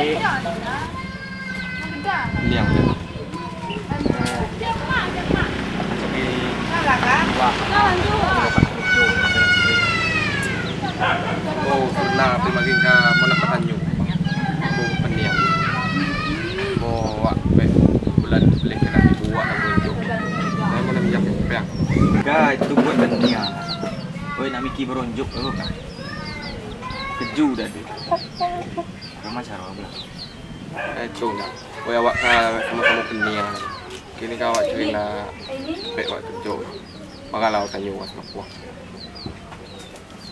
Niang dia. Oh, pernah pergi ke mana Patanyu. Oh, peniang. Oh, apa? Bulan beli kena dibuat apa itu. Saya mana minyak peang. Enggak, itu buat peniang. Oi, nak Miki beronjuk tu kan. Keju dah tu. Ramai cara pula. Cung. Oh, awak sama-sama peniang. Kini kau awak cerita baik awak kerja. Makalau tanya awak sama puak.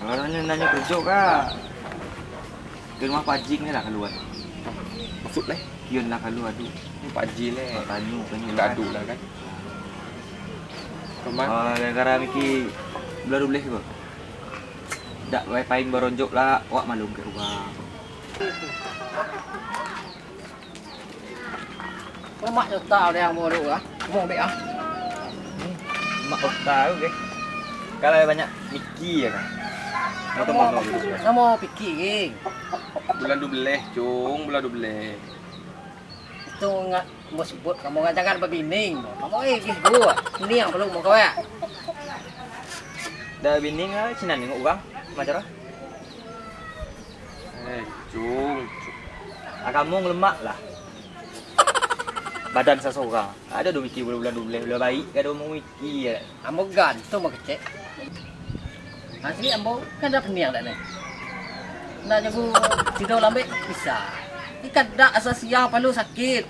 Kalau nanya kerja kah? Di rumah Pak Haji ni lah keluar. Maksud lah. Kion lah keluar tu. Pak Haji ni. Tanya Tak adu lah kan. Kemana? Oh, gara-gara Miki belum boleh ke? Tak wifi beronjuk lah. Awak malu ke rumah. Mak cho tao đang mua đủ á, mua bị á. Mak tahu ke? Kalau banyak Miki ya kan. Mau Nó mua bị kỳ ghê. Bulan 12, Cung. Bulan 12. Itu nggak mau sebut kamu ngajakan bebining. Kamu gua. Ini yang perlu mau kau ya. Dah bining lah, Cina nengok orang. Macam mana? Cung. Kamu ngelemak lah. Badan seseorang. Ada dua Miki bulan 12 bulan baik. Ada mau Miki ya. Ambo gantung mau kecek. Asli ambo kan dah peniang dah ni. Nak jago tidur lambat bisa. Ikan dak asal siang palu sakit.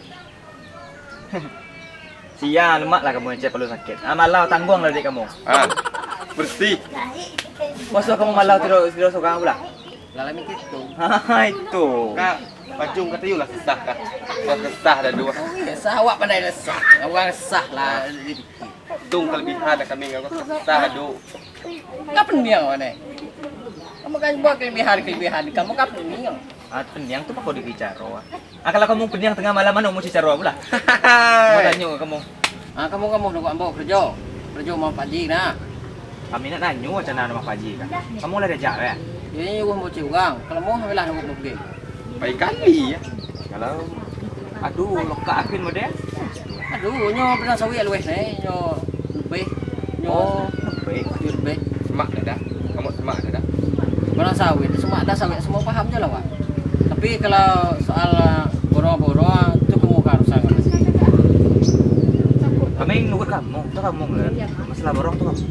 Siang lemak lah kamu cek perlu sakit. Malau tanggung lah adik kamu. Bersih. Masa kamu malau tidur seorang pula? Lalu mikir tu. Itu. Kak, Pacung kata you lah sesah kak. Sesah dah dua. Sah awak pandai lah sah. Orang sah lah. Tung kelebihan dah kami kau sesah adu. Kau peniang mana? Kamu kan buat kelebihan. Kamu kan peniang. Peniang tu apa kau dibicara? Kalau kamu peniang tengah malam mana mau bicara pula? Mau tanya kamu. Kamu nak ambo kerja. Kerja mau pagi nah. Kami nak tanya macam mana nama Pak Haji kan. Kamu lah diajak ya? Ini gua mau ciugang. Kalau mau ambillah nak pergi. Baik kali ya. Kalau aduh lokak akin model. Aduh, nyo pernah sawit luwes ni, nyo lebih. Nyo lebih. Semak dah. Kamu semak dah. Pernah sawit, semua paham je lah, Pak. Tapi kalau soal borong-borong itu kamu harus sangat. Kami nunggu kamu, tu kamu lah. Masalah borong tu kamu.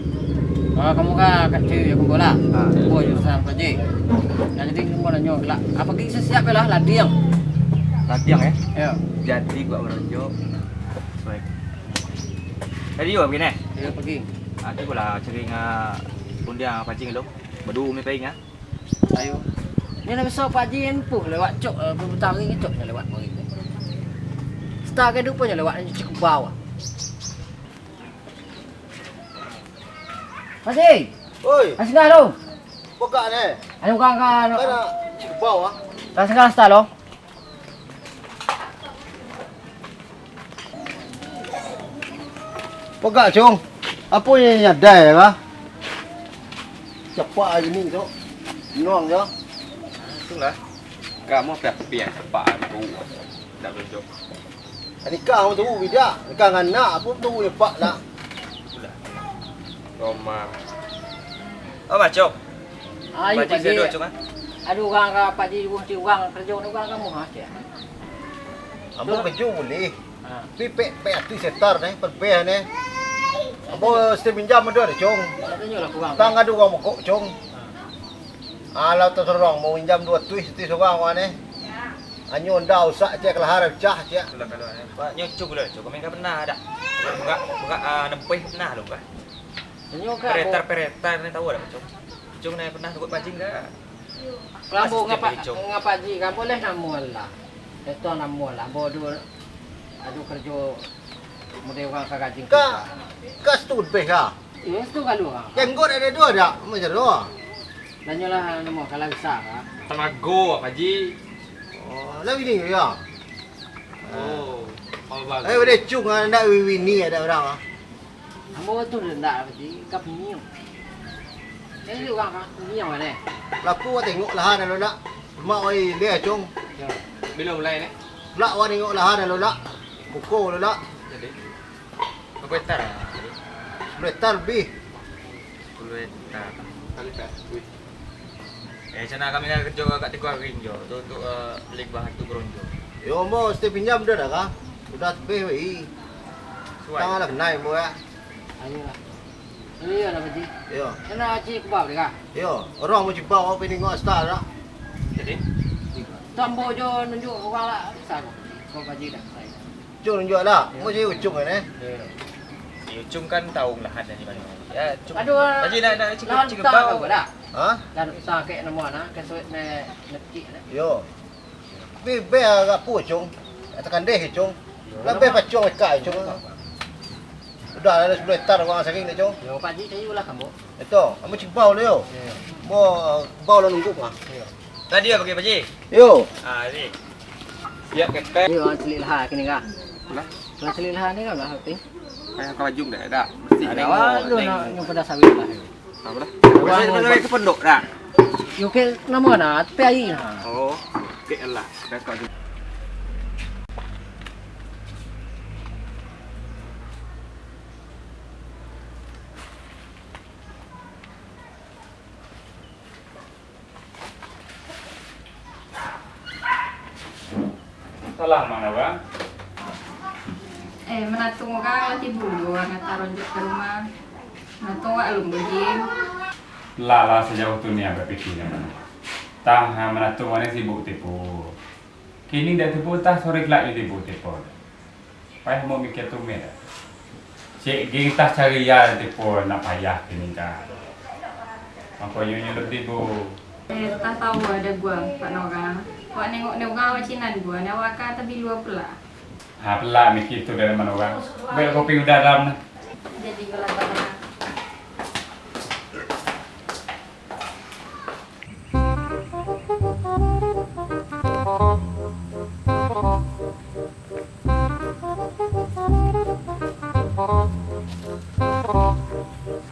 Kamu kan kecil ya kumpul lah. Kumpul jurusan kerja. Nah, jadi kamu nanya lah, apa kita siap lah ladiang. Latihan ya? Ya. Jadi gua meronjok. Baik. Tadi juga begini. Ya pergi. Aku pula cari undian Pak Haji dulu. Berdua mi paing ah. Ayo. Ni nak besar Pak Haji empuh lewat cok berputar ni cok lewat mari. Star ke dupanya lewat ni cukup bawah. Pak Haji. Oi, Asingah lo. buka ni. Ayo kan. Kan nak cik bawah. Dah sekarang star lo. Buka cung. Apa yang nyadai lah? Cepat hari ni tu. Nuang je. Itulah. Kamu piak cepat tu. Dah berjok. Nikah pun tu bidak. Nikah dengan nak pun tu cepat lah. Roma. Oh macam. Ayo Pak Haji dua cuma. Aduh orang ke Pak Haji orang kerja ni orang kamu ha cik. Ambo kerja boleh. Ha. Tapi pek tu setar ni, perbeh ni. Ambo mesti pinjam ada dah cung. Katanya lah kurang. Tang ada orang mokok cung. Kalau terserong mau pinjam 2 tuis seorang wah ni. Anyo ndak usah cek lah harap cah cek. Itulah kalau Pak nyucuk dulu, cuk. Kami kan pernah ada. Buka nempeh pernah lu kan. Katanya kan. Peretar ni tahu ada cuk. Cuk ni pernah ikut Pak Haji dah. Kelambu ngapa Haji kan boleh namual lah. Itu namual lah. Bodoh. Aduh kerja model orang kagajing. Ka stud beh ka. Ya itu kalau orang. Jenggot ada 2 dak? Macam dua. Tanya lah nama kalau besar ah. Tenago Pak Haji. Oh, lagi ni ya. Oh, mau bagus. Ada cung ndak wini ada orang ah. Ambo tu rendah Haji kap ni. Ini orang kan ni yang mana? Laku tengok lah nak nak. Mak oi dia cung. Bila mulai ni? Lak wani ngok lahan lo lak. Buku lo lak. Jadi. Berapa hektar? Meter lebih. 10 hektar. Kali tak. Wih. Sana kami nak kerja kat Teguh Rinjo untuk beli bahan tu geronjo. Yo mo mesti pinjam dah kah? Sudah lebih wei. Suai. Tangan lah kenai mo ya. Ayolah. Iya nak pergi. Yo. Kena cik kebab dia kah? Yo, orang mau cipa apa ni ngok star dah. Jadi Tambo jo nunjuk orang lah. Sana. Kau kaji dah. Cuk tunjuk lah. Mau jadi ucung ni. si Ucung kan tahu lahan dari mana. Ya, Ucung. Aduh. Haji nak Lawan cikgu tak bau. kau dah. Ha? Dan sakit nama nak kesuit ne nekik ne. Yo. Be agak pu ucung. Tekan deh ucung. Lebih pacung kai ucung. Udah ada 10 hektar orang saking ni ucung. Yo Pak Ji cayu lah kamu. Itu, kamu cipau le yo. Mau bau lo nunggu mah. Tadi apa pakai Haji? Yo. Ah, ni. Ya kepek. Yo selit lah kini kah? Lah. Kalau selit lah ni kan lah hati. Kayak kau jung dah. Dah. Bersih. Ada Awal yang- tu nak yang pada sawit lah. Apa dah? Sampai ke pondok dah. Yo ke nama nak PI nah. Oh. Okey lah. Dah kau jung. Salah mana bang? Menatung orang latih bulu, ngata ronjok ke rumah. Menatung orang alum begim. Lala sejauh tu ni apa fikirnya mana? Tah mana tu mana sibuk tipu. Kini dah tipu tah sore kelak ni tipu tipu. Payah mau mikir tu merah. Cik geng tah cari ya tipu nak payah kini kan. Apa nyonya lebih tipu. Tak tahu ada gua, Pak Nora. Kau nengok ni orang macam Cina gua, ni awak kata bilu pula. Ha pelak mikir tu dari mana orang. Bel kopi udah dalam. Jadi kalau tak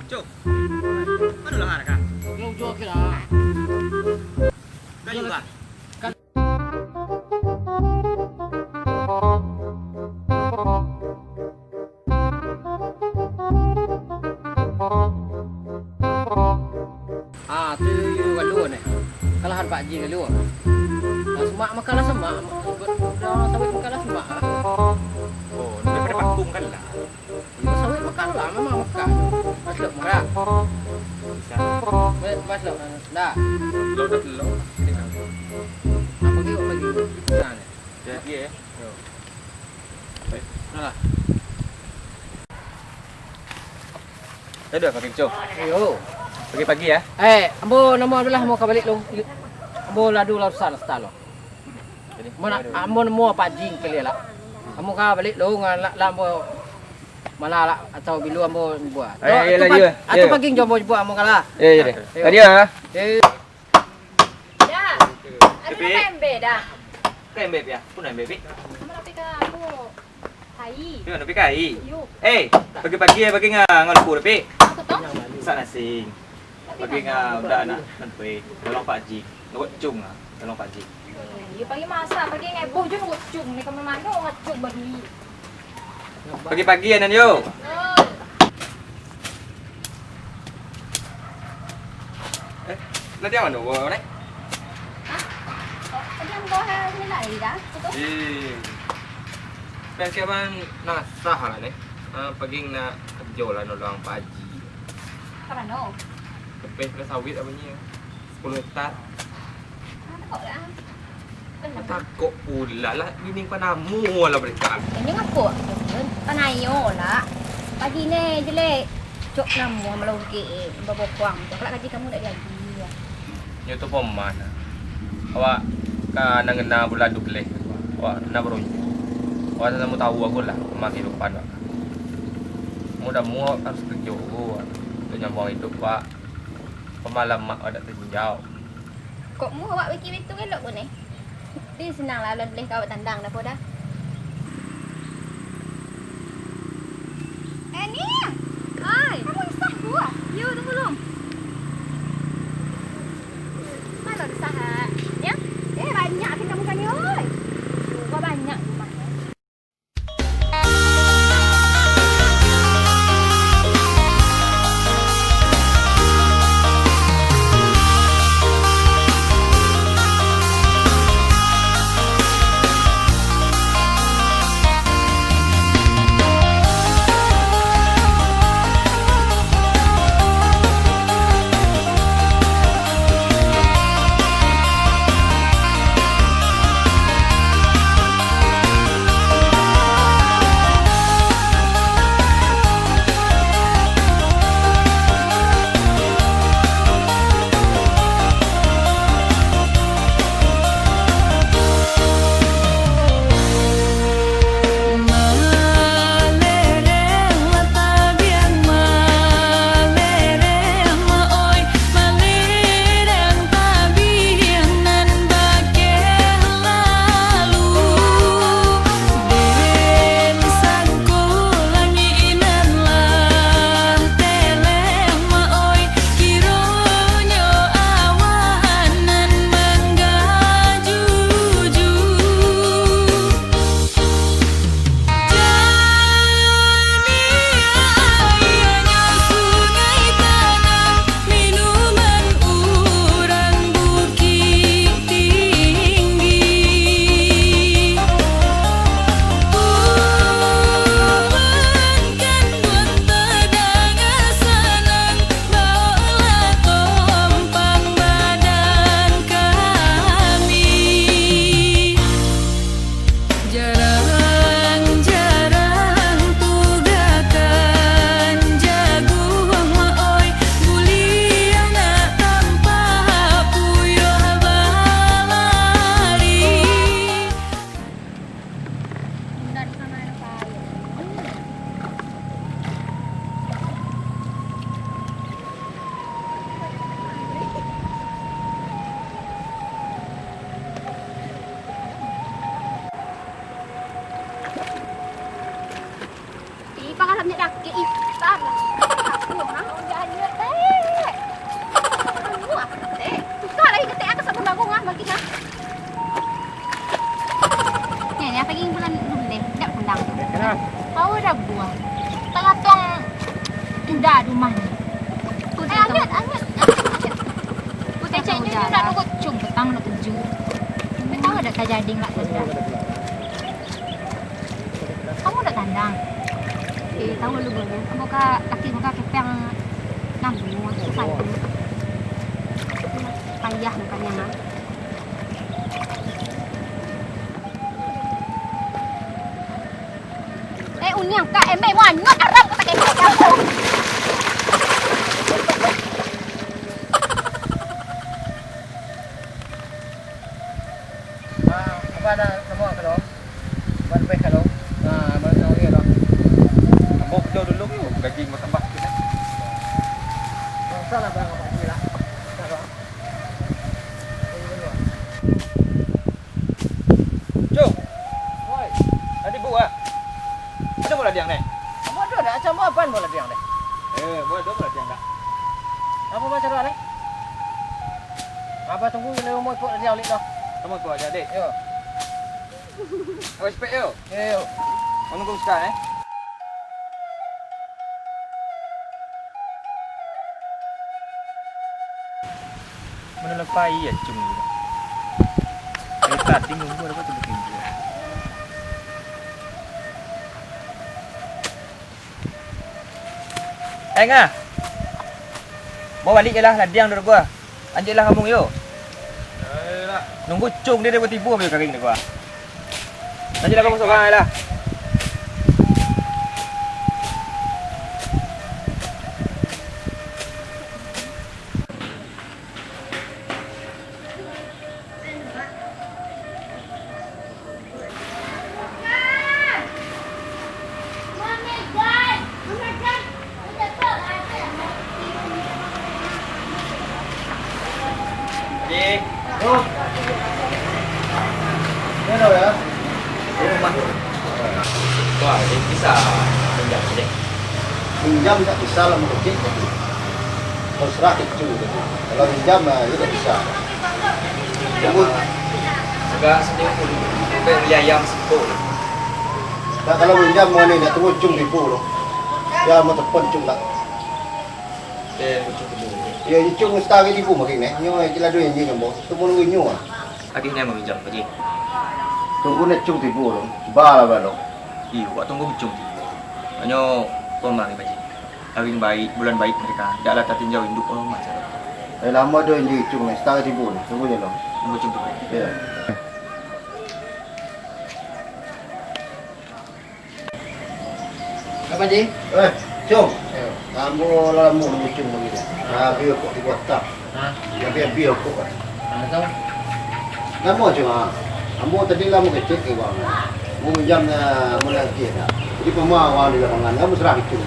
Ucung. Mana lahan kah? Yo jo kira. Dah juga. Ah tu you galu ni. Kalahan Pak Ji galu. Semak makalah semak. Dah orang sawit makalah semak. Oh, daripada pakung kan lah. Yo sawit makalah memang makan. Masluk makan. Bisa. Masluk dah. Lo dah lo. Apa dia bagi? Nah ni. Jadi eh. Nah. Dah pakai Ucung. Yo. Pagi-pagi ya. Ambo nama adalah mau kembali lu. Ambo ladu la sana stalo. Jadi Mana ambo namo Pak Ji kali lah. Kamu ka balik lu ngan la ambo malah atau bilu ambo buat. Atau pagi jombo buat ambo kala. Ya ya. Tadi ya. dah. Ada pembe dah. Kan beb ya. Pun beb. Kamu nak pika aku. Hai. Dia nak pikai. Yuk. Pagi-pagi ya pagi ngan ku tapi. Aku tahu. Sana sing. Pagi ngan udah anak nanti. Tolong Pak Ji. Nak cung ah. Tolong Pak Ji. You pagi masak, pagi ngeboh je nak cung ni kamu mana orang cung bagi. Pagi-pagi ya nan yo. Nanti yang mana bawa ni? Tadi ambo ni nak dah. Betul? Pagi abang nak sah lah ni. Pagi nak kerja lah nolong Pak Haji. Apa no? Lepas ke sawit apa ni? 10 hektar. Takut lah. Takut pula lah. Bini kau namu lah mereka. Ini ngapa? Panayo lah. Pagi ni jelek. Cok namu melongke. Bawa kuang. Kalau gaji kamu tak gaji. Nyo tu peman. Awak kan ngena bulan tu kelih. Awak nak berunjuk. Awak tak tahu aku lah tentang kehidupan awak. Mudah muak harus kerja. Tu nyambung hidup awak. Pemalam mak ada terjauh. Kok mu awak fikir itu elok pun ni? Dia senang lah boleh kau tandang dah dah. Ni. Hai. Kamu isah gua. You tunggu belum? Mana isah? Ya? Banyak kita bukan yo. yang nak keju. Tahu ada jadi nggak ada. Kamu udah tandang. Tahu lu baru. Muka laki muka kepeng nambung selesai. Payah mukanya mah. Unyang kak emang mau nyot Arab ke pakai kamu. Apa ada semua kalau? Buat baik kalau. Nah, baru tahu ya loh. Ambo kerja dulu yuk, gaji mau tambah kita. Salah bang apa gila. Salah. Cung. Woi. Tadi bu ah. Ada bola diang nih. Apa ada macam apa bola dia ni? Bola ada bola diang tak? Apa macam ni? Apa tunggu ni mau ikut dia ni dah. Kamu tu aja dek. Yo. Awak spek yo. Yo. Kamu tunggu sekarang Mana lepai ya cung ni. Tadi nunggu apa tu bikin dia. Ngah. Bawa balik je lah ladiang dah gua. Anjeklah kamu yo. Ayolah. Nunggu cung dia buat tipu ambil kering dah gua. Anjeklah kamu seorang lah. Oh. Ini đâu ya? Rumah. Wah, ini bisa pinjam je. Pinjam tak bisa lah mau kecil. Harus rakit juga. Kalau pinjam itu tak bisa. Tunggu. Segak sedih pun. Sampai beli ayam sepuluh. Nah, kalau pinjam mau ni nak tunggu cung tipu loh. Ya mau telepon cung tak. Bucuk dulu. Ya cung mesti tipu makin ni. Nyo jelas dua yang ni nyobo. Tu pun nunggu nyo ah. Adik ni mau pinjam lagi. Tunggu nak cung tipu loh. Bala bala. Iya, buat tunggu bucuk. Hanya pemang baji. Hari baik, bulan baik mereka. Taklah tak tinjau induk orang macam. Lama dah yang cung mesti tipu ni. Tunggu je loh. Bucuk dulu. Ya. Apa je? Cung. Kamu lama nunggu cung begini. Ah, biar kok dibuat tak. Ha. Ya biar kok. Tahu. Lama cung ah. Kamu tadi lama kecil ke bang. Mau pinjam mulai dia dah. Jadi pemawal di lapangan kamu serah itu.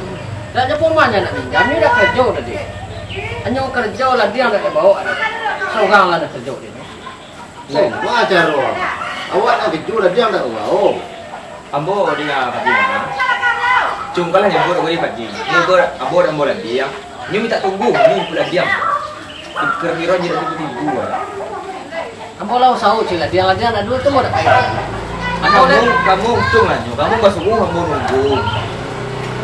Dah je pemanya nak pinjam ni dah kerja tadi. Hanya kerja lah dia nak bawa. Seorang lah nak kerja dia. Oh, wajar roh. Awak nak kerja lah dia nak bawa. Oh. Ambo dia pagi mana? Cungkalah yang buat orang pagi. Ni ambo dan ambo lagi yang ni minta tunggu, ni pula diam. Kira-kira jadi tiba-tiba. Ambo lau sahu cila dia nak dulu tu mau nak kaya. Kamu cung lah, kamu masuk ambo nunggu.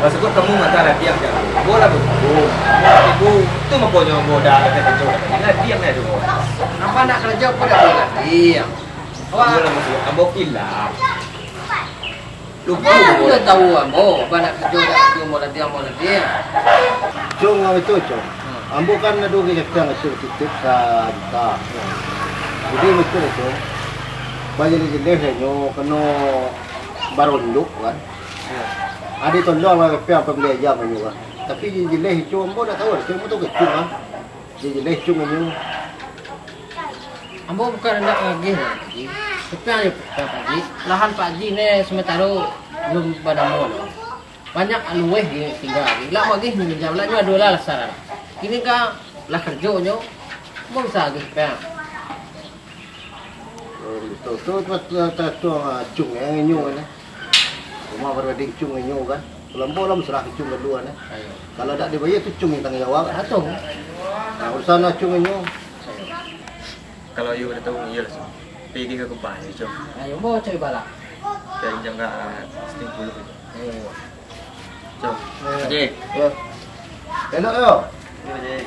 Masuk kamu mata lah diam je. Ambo lah tunggu. Ibu tu makanya ambo dah ada kerja. Lah diam ni dulu. Apa nak kerja pun dah boleh diam. Ambo lah masuk, ambo kilap. Lupa Aku dah tahu ambo, banyak kerja dah mau dah diam. Cung itu cung. Ambo kan ada orang yang itu titip saja. Jadi betul itu. Banyak jenis nyo kena baronduk kan. Ada tondong lah yang pembeli jam nyo kan. Tapi jenis itu ambo dah tahu, cuma tu kecil kan. Jenis cung nyo. Ambo bukan nak lagi. Tapi yang pagi, lahan pagi ni sementara belum pada mula. Banyak alueh dia tinggal lagi. Lah lagi minjam lah nyo adalah saran. Kini kan lah kerja nyo, mau bisa lagi pang. Tu cung yang nyo kan. Rumah berbanding cung yang nyo kan. Kalau ambo lah serah cung kedua kan. Kalau tak dibayar tu cung yang tanggung jawab. Atung. Nah, urusan cung yang nyo. Kalau you dah tahu iya lah. Pergi ke kubah ni cung. Ayo mau cari balak. Dari jam ke 10 tu. Oh. Cung. Okey. Ya. Elok yo. Okey.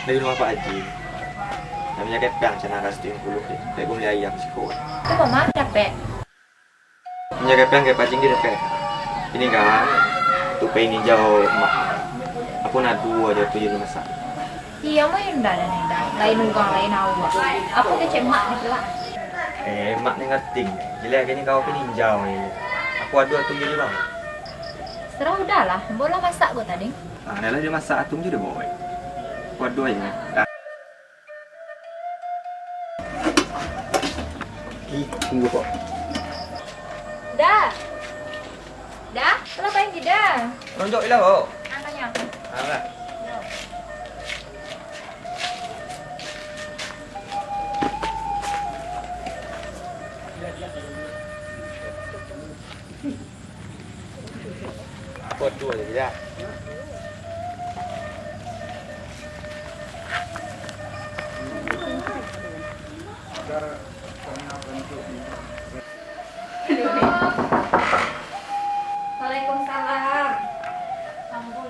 Dari rumah Pak Haji. Namanya Kepang, Cina Rasti 10 deh. Kayak gue ayam sih kok. Itu kok mah dapat. Namanya Kepang kayak pacing gitu kayak. Ini kan, tuh pengen jauh mak. Aku nadu aja tuh jadi masak. Iya mah yang dah dah. Lain ugang lain awak. Apa ke cek mak ni pula? Mak ni ngerti. Jadi akhirnya kau peninjau ni. Aku adu atung jadi bang. Serah udahlah. Bola masak gua tadi. Ah, dah lah dia masak atung je dah boy. Aku adu aja. Dah. Tunggu kok. Dah. Dah? Kenapa yang tidak? Ronjok lah kok. Tanya. Alah. Aku adu aja dia. Waalaikumsalam. Sambung.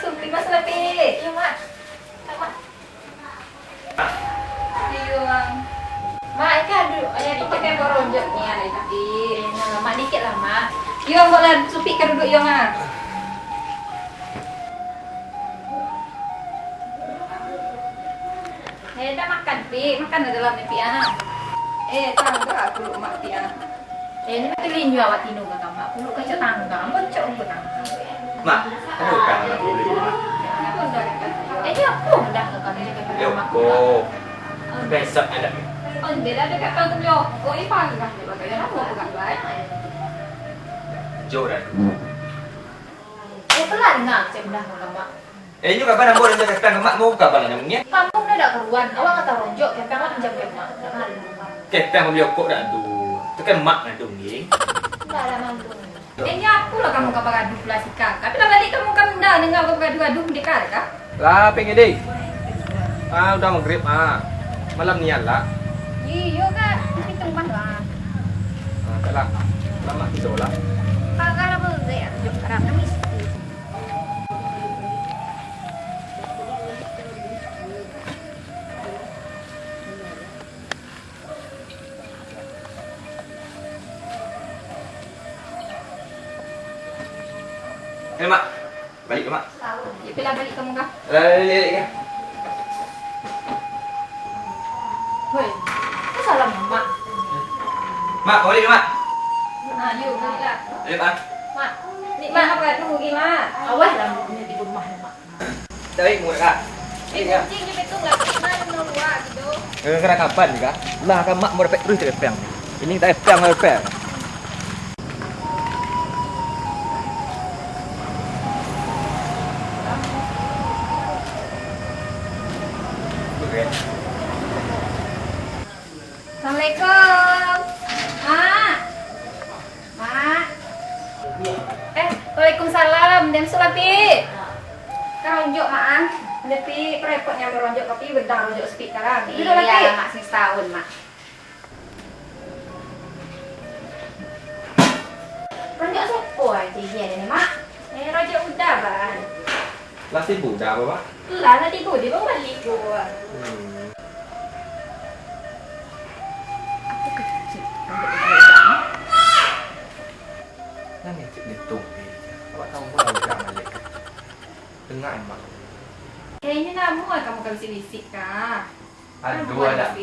Supi mas Lepi. Iya, Mak. Mak. Iya, Bang. Mak, ini ada dikit yang boronjok ni ada tapi. Nah, Mak dikit lah, Mak. Yo, boleh Supi kan duduk yo, Mak. Dah makan, Pi. Makan di dalam ni, Pi. Tangga aku mak Pi. Ini mesti linju awak tinu ke kamu. Aku luka cak tangga, bocok aku tangga. Mak, aduh kan aku beli mak. Ini aku dah ke kamu jaga Yo rumah. kok. Besok ada. Oh, beda dekat kamu yo. Oh, ini panggah ni bagai aku bukan baik. Jauh dah. Pelan ngak cak dah ke kamu. Ini kapan nak boleh jaga kan mak mau kapan namanya? Kamu dah dak keruan. Awak kata ronjok, kamu pinjam ke mak. Dak malu. Kepang beli kok dah tu. Tu kan mak nak dongeng. Dah ada mampu. Ini aku lah kamu kabar gaduh pula si kakak. Tapi lah balik kamu dah dengar kamu gaduh-gaduh di kakak. Lah pengen deh. Udah maghrib malam ni lah. Iya kak, tapi tunggu lah. Lah. Lama tidur lah. Kakak lah boleh ya, jom sekarang kami. Mak. Balik ke mak. Tahu. Ya pilih balik kamu kah? Lalik. Hoi, itu salah mak. Mak, balik ke mak. Yuk, baliklah. Ayo mak. Mak, ni mak apa tunggu gimana? Awas lah punya di rumah mak. Dah baik mulut kak. Kucing je betul lah. Mana mau buat gitu? Kena kapan juga? Lah kan mak mau dapat terus dari peng. Ini tak peng ada peng. Assalamualaikum. Mak. Mak. Waalaikumsalam. Dem sulapi. Ronjok mak. Lepi repotnya meronjok kopi bedang ronjok sepi sekarang. Itu lagi. Iya, mak sing setahun, mak. Ronjok sopo aja dia ni, mak. Ronjok udah, Bang. Lah sibuk dah apa, Pak? Lah nanti bu dia baru balik gua. Nanti cik ditung ni. Awak tahu pun ada kat Malik. Dengar mak. Kayaknya namu kamu kan bisik kah? Aduh ada.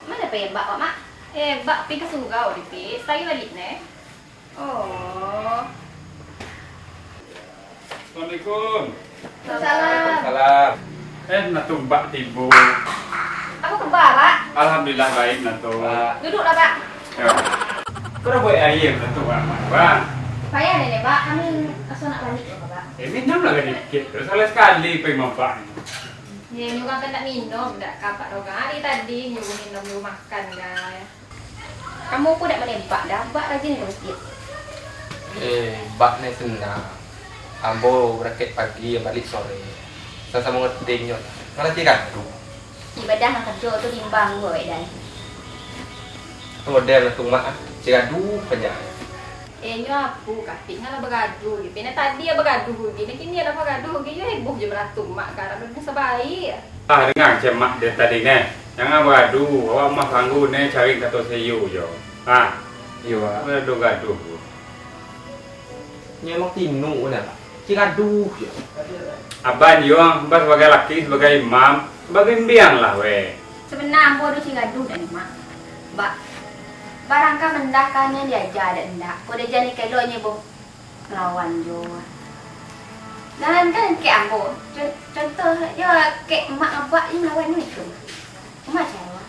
Mana pe mbak mak? Mbak pi ke surau di pi. Saya balik ne. Oh. Assalamualaikum. Salam. Salam. Natu mbak tibu. Aku kembar, Pak. Alhamdulillah baik natu. Duduklah, Pak. Ya. Kau dah buat air natu Pak. Payah nenek, Pak. Kami asal nak balik ya, Pak. Minum lah sedikit. Salah sekali pergi mampak. Ya, nyuruh kan tak minum, tak kapak doga. Hari tadi nyuruh minum, nyuruh makan dah. Kamu pun tak menembak dah. Bak rajin ke masjid. Bak ni senang. Ambo rakit pagi, balik sore. Sama-sama ngerti nyot. Ngerti kan? Ibadah nak kerja tu timbang gue dah. Model tu mak. Cik adu penjaya. nyo aku kaping lah bergaduh gitu. Nah tadi ya bergaduh gini, kini ada bergaduh gini, heboh je beratung mak karena udah sebaik. Dengar cemak dia tadi nih. Jangan bergaduh, awak mah ganggu nih cari kata sayu yo. Iya, Pak. Gaduh-gaduh. Nya emang tinu nah. Ci gaduh ya. Abang Yuang, abang sebagai laki, sebagai imam, sebagai biang lah weh. Sebenarnya aku udah gaduh dan mak. Mbak, barangkali mendahkannya diajar dan enggak. Kau dia jadi kedonya bu lawan jo. Dan kan kayak aku, contoh ya kayak emak abak yang lawan itu. Emak cewek.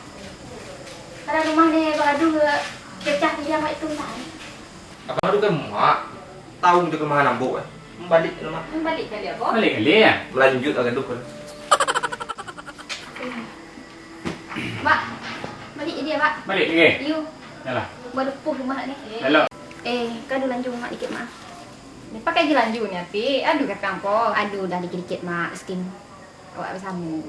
Karena rumah ni bergaduh pecah dia mak itu tadi. Apa tu kan mak tahu dia kemana bu? Balik ke mak. Balik kali apa? Kali-kali ya. Lanjut agak gaduh kan. Mbak, balik dia mak. Balik lagi. Yuk, Yalah. berdepuh rumah ni. Hello. Kan dulu lanjut mak dikit mak. Ni pakai lanjut ni api. Aduh kat kampung. Aduh dah dikit-dikit mak skin. Awak bersama.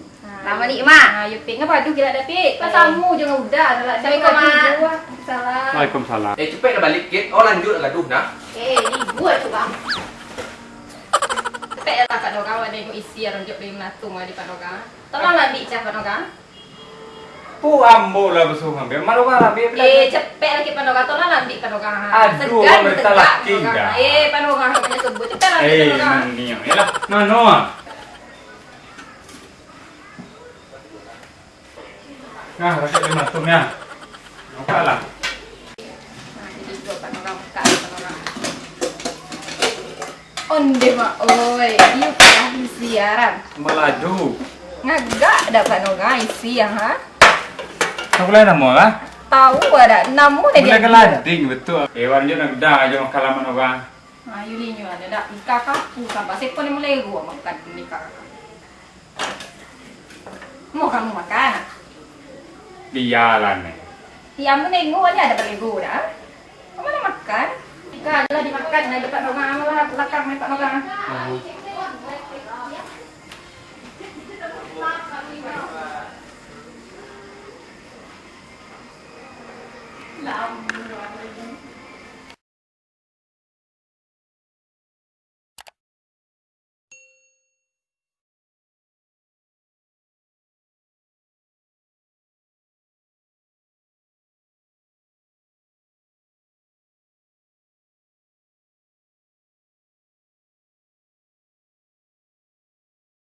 Lama ni mak. Yuk pik ngapa aduh kira ada pik. Bersama jangan udah. Assalamualaikum mak. Salam. Waalaikumsalam. Cepet dah balik kit. Oh lanjut agak gaduh nah. Buat tu bang. Cepet lah Pak Noga. Awak ni isi runjuk dari menatung di Pak Noga. Tolonglah dik cah Pak Noga. Pu ambo lah besuh ambil. Malu lah ambil. Cepet lagi Pak Noga. Tolonglah dik Pak Noga. Aduh, mereka laki dah. Pak Noga punya sebut. Cepet lah Pak Noga. Nangnya. Yalah, mano. Nah, rakyat di matungnya. Nampak lah. Jadi dua Pak Noga buka Pak Noga. Onde mak, oi, yuk lah siaran. Melaju. Ngagak ada Pak Noga isi yang ha? Aku lain nama lah. Tahu ada namu dia. Boleh kelading betul. Warnanya nak dah aja makalaman orang. Ayo linyo ada dak kakak ku sampai sepon ni mulai gua makan ni kakak. Mau kamu makan? Biarlah nih. Yang menengok aja ada berlego dah. Kamu nak makan? Kalau dimakan ada Pak Noga malah belakang Pak Noga.